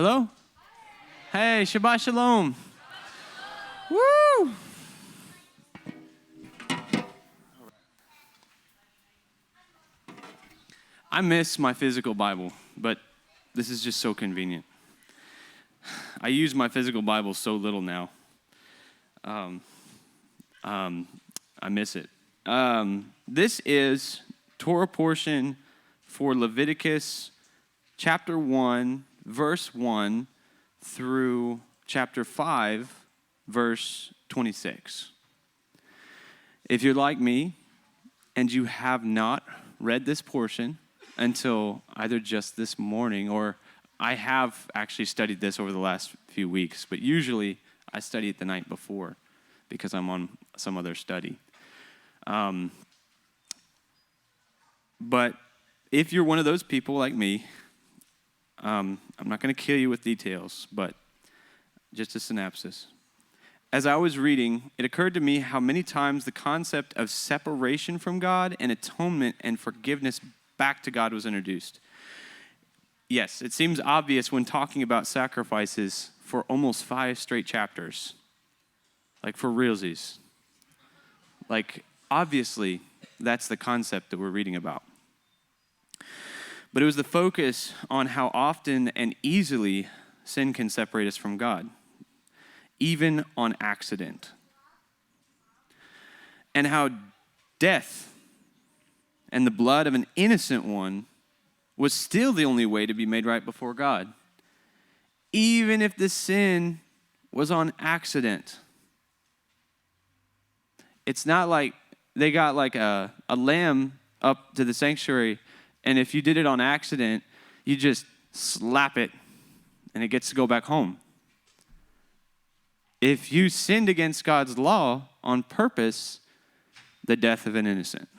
Hello? Hey, Shabbat Shalom. Woo! I miss my physical Bible, but this is just so convenient. I use my physical Bible so little now. I miss it. This is Torah portion for Leviticus chapter 1, verse 1 through chapter 5, verse 26. If you're like me and you have not read this portion until either just this morning, or I have actually studied this over the last few weeks, but usually I study it the night before because I'm on some other study. But if you're one of those people like me, I'm not going to kill you with details, but just a synopsis. As I was reading, it occurred to me how many times the concept of separation from God and atonement and forgiveness back to God was introduced. Yes, it seems obvious when talking about sacrifices for almost 5 straight chapters. Like for realsies. Like, obviously, that's the concept that we're reading about. But it was the focus on how often and easily sin can separate us from God, even on accident. And how death and the blood of an innocent one was still the only way to be made right before God, even if the sin was on accident. It's not like they got like a lamb up to the sanctuary, and if you did it on accident, you just slap it, and it gets to go back home. If you sinned against God's law on purpose, the death of an innocent.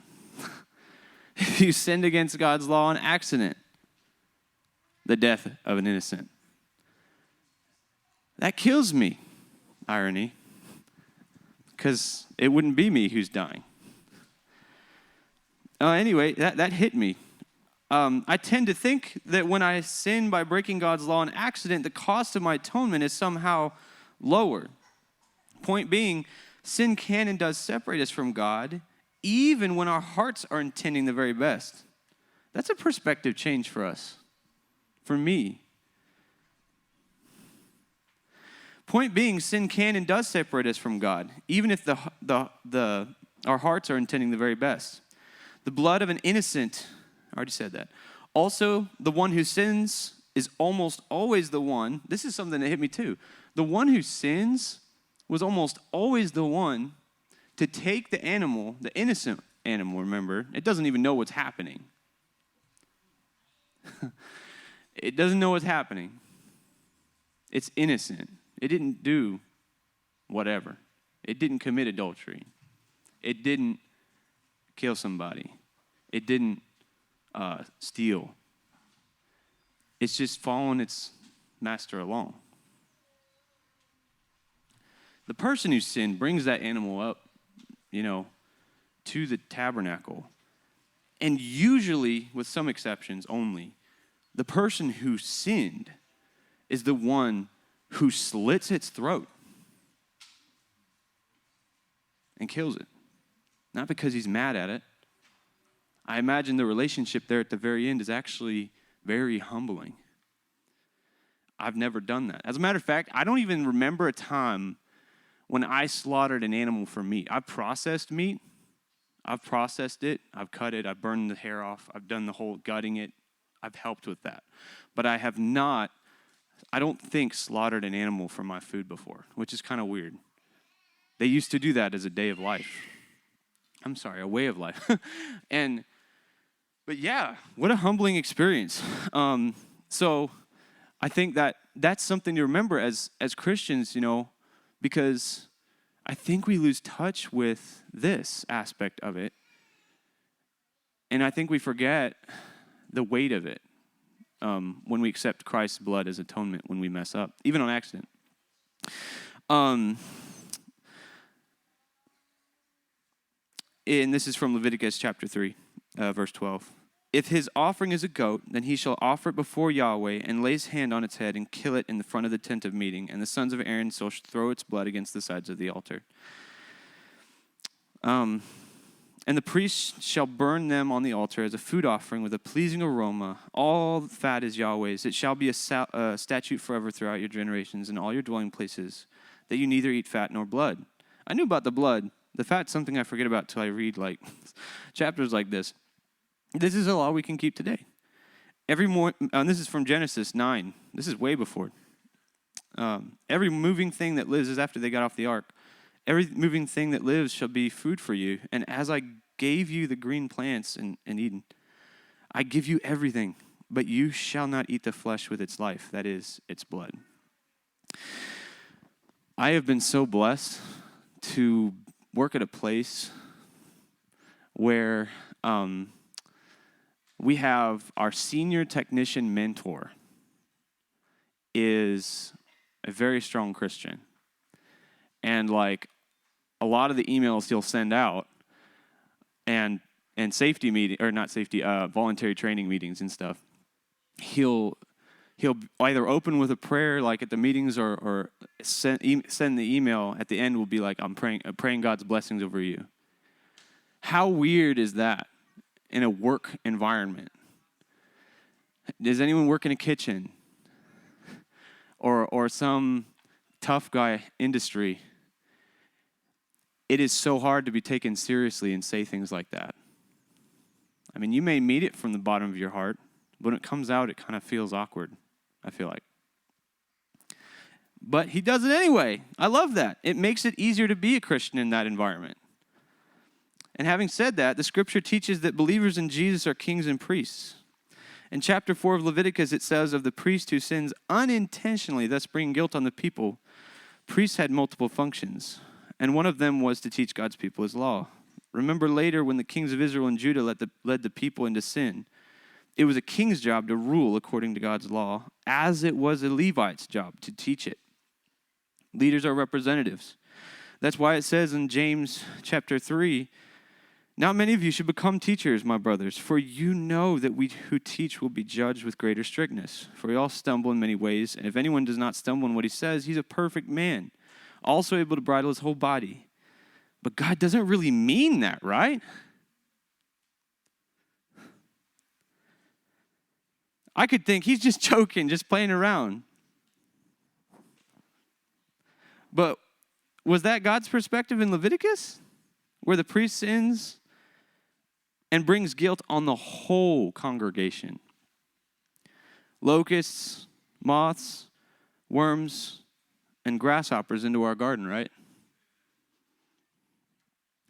If you sinned against God's law on accident, the death of an innocent. That kills me, irony, because it wouldn't be me who's dying. Anyway, that hit me. I tend to think that when I sin by breaking God's law on accident, the cost of my atonement is somehow lower. Point being, sin can and does separate us from God, even when our hearts are intending the very best. That's a perspective change for us, for me. Point being, sin can and does separate us from God, even if our hearts are intending the very best. The blood of an innocent, I already said that. Also, the one who sins is almost always the one, this is something that hit me too. The one who sins was almost always the one to take the animal, the innocent animal, remember, it doesn't even know what's happening. It doesn't know what's happening. It's innocent. It didn't do whatever. It didn't commit adultery. It didn't kill somebody. It didn't steal. It's just following its master along. The person who sinned brings that animal up, to the tabernacle. And usually, with some exceptions only, the person who sinned is the one who slits its throat and kills it. Not because he's mad at it. I imagine the relationship there at the very end is actually very humbling. I've never done that. As a matter of fact, I don't even remember a time when I slaughtered an animal for meat. I've processed meat. I've processed it. I've cut it. I've burned the hair off. I've done the whole gutting it. I've helped with that. But I have not, I don't think, slaughtered an animal for my food before, which is kind of weird. They used to do that as a day of life. A way of life. But yeah, what a humbling experience. So I think that's something to remember as Christians, because I think we lose touch with this aspect of it. And I think we forget the weight of it when we accept Christ's blood as atonement when we mess up, even on accident. And this is from Leviticus chapter 3, verse 12. If his offering is a goat, then he shall offer it before Yahweh and lay his hand on its head and kill it in the front of the tent of meeting. And the sons of Aaron shall throw its blood against the sides of the altar. And the priest shall burn them on the altar as a food offering with a pleasing aroma. All fat is Yahweh's. It shall be a statute forever throughout your generations and all your dwelling places, that you neither eat fat nor blood. I knew about the blood. The fat's something I forget about till I read chapters like this. This is a law we can keep today. Every and this is from Genesis 9. This is way before. Every moving thing that lives is after they got off the ark. Every moving thing that lives shall be food for you. And as I gave you the green plants in Eden, I give you everything, but you shall not eat the flesh with its life, that is, its blood. I have been so blessed to work at a place where we have our senior technician mentor is a very strong Christian. And a lot of the emails he'll send out and safety meeting, or not safety, voluntary training meetings and stuff, he'll either open with a prayer like at the meetings or send the email at the end will be like, I'm praying God's blessings over you. How weird is that in a work environment? Does anyone work in a kitchen or some tough guy industry? It is so hard to be taken seriously and say things like that. I mean, you may mean it from the bottom of your heart, but when it comes out, it kind of feels awkward, I feel like. But he does it anyway. I love that. It makes it easier to be a Christian in that environment. And having said that, the scripture teaches that believers in Jesus are kings and priests. In chapter 4 of Leviticus, it says of the priest who sins unintentionally, thus bringing guilt on the people, priests had multiple functions, and one of them was to teach God's people his law. Remember later when the kings of Israel and Judah led the people into sin, it was a king's job to rule according to God's law, as it was a Levite's job to teach it. Leaders are representatives. That's why it says in James chapter 3, not many of you should become teachers, my brothers, for you know that we who teach will be judged with greater strictness. For we all stumble in many ways, and if anyone does not stumble in what he says, he's a perfect man, also able to bridle his whole body. But God doesn't really mean that, right? I could think he's just joking, just playing around. But was that God's perspective in Leviticus? Where the priest sins and brings guilt on the whole congregation. Locusts, moths, worms, and grasshoppers into our garden, right?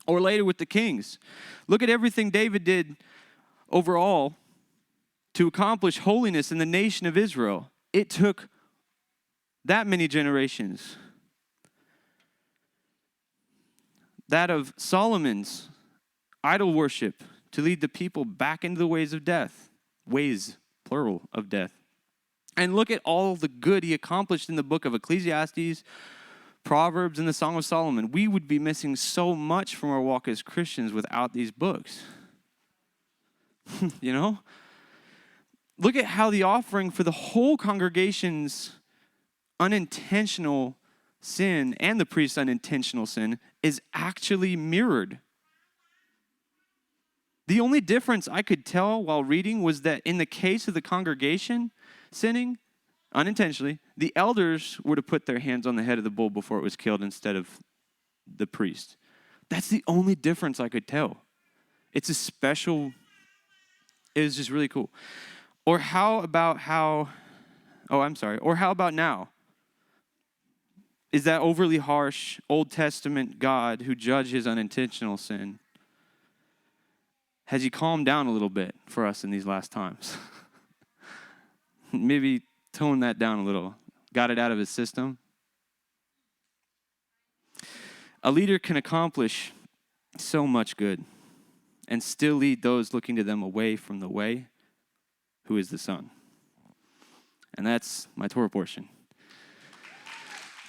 Or later with the kings. Look at everything David did overall to accomplish holiness in the nation of Israel. It took that many generations. That of Solomon's idol worship to lead the people back into the ways of death. Ways, plural, of death. And look at all the good he accomplished in the book of Ecclesiastes, Proverbs, and the Song of Solomon. We would be missing so much from our walk as Christians without these books. You know? Look at how the offering for the whole congregation's unintentional sin and the priest's unintentional sin is actually mirrored. The only difference I could tell while reading was that in the case of the congregation sinning unintentionally, the elders were to put their hands on the head of the bull before it was killed instead of the priest. That's the only difference I could tell. It's a special, it was just really cool. Or how about now? Is that overly harsh Old Testament God who judged his unintentional sin? Has he calmed down a little bit for us in these last times? Maybe tone that down a little. Got it out of his system? A leader can accomplish so much good and still lead those looking to them away from the way, who is the Son. And that's my Torah portion.